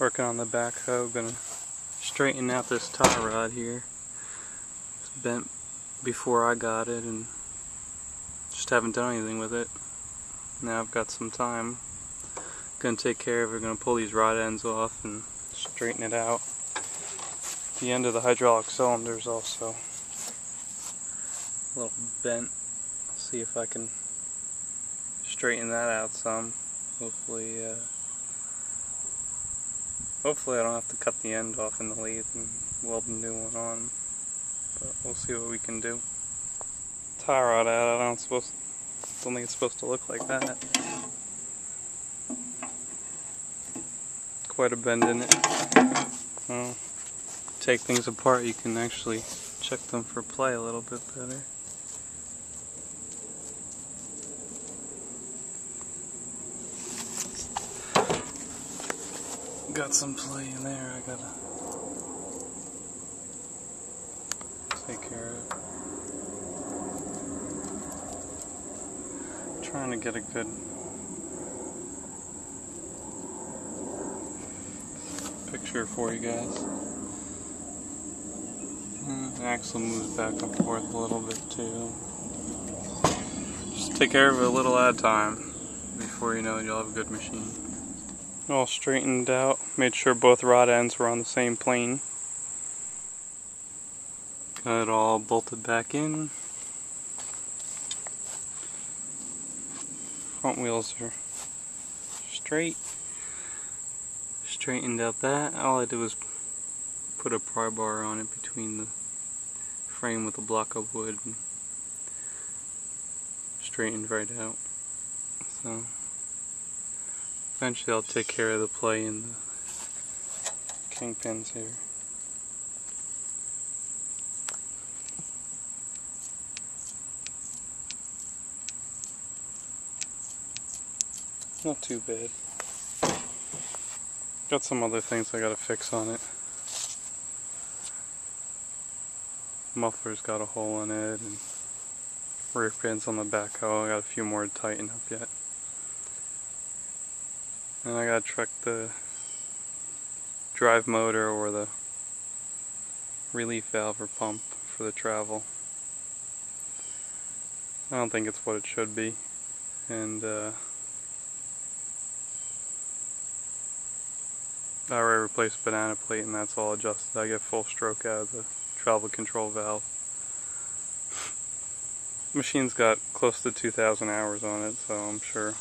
Working on the backhoe, gonna straighten out this tie rod here. It's bent before I got it and just haven't done anything with it. Now I've got some time. Gonna take care of it, gonna pull these rod ends off and straighten it out. The end of the hydraulic cylinder is also a little bent. I'll see if I can straighten that out some. Hopefully I don't have to cut the end off in the lathe and weld a new one on, but we'll see what we can do. Tie rod out, I don't think it's supposed to look like that. Quite a bend in it. Well, take things apart, you can actually check them for play a little bit better. Got some play in there, I gotta take care of it. Trying to get a good picture for you guys. The axle moves back and forth a little bit too. Just take care of it a little at a time. Before you know it, you'll have a good machine. All straightened out, made sure both rod ends were on the same plane. Got it all bolted back in. Front wheels are straight. Straightened out that. All I did was put a pry bar on it between the frame with a block of wood and straightened right out. So eventually I'll take care of the play in the kingpins here. Not too bad. Got some other things I gotta fix on it. Muffler's got a hole in it, and rear pins on the backhoe. I got a few more to tighten up yet. And I gotta check the drive motor or the relief valve or pump for the travel. I don't think it's what it should be, and I already replaced the banana plate and that's all adjusted. I get full stroke out of the travel control valve. Machine's got close to 2,000 hours on it, so I'm sure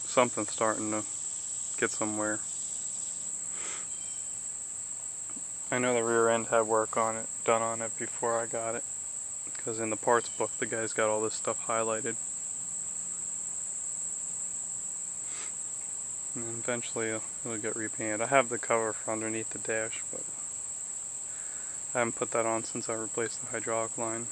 something's starting to get somewhere. I know the rear end had work on it, done on it before I got it, because in the parts book the guy's got all this stuff highlighted. And eventually it'll get repainted. I have the cover for underneath the dash, but I haven't put that on since I replaced the hydraulic line.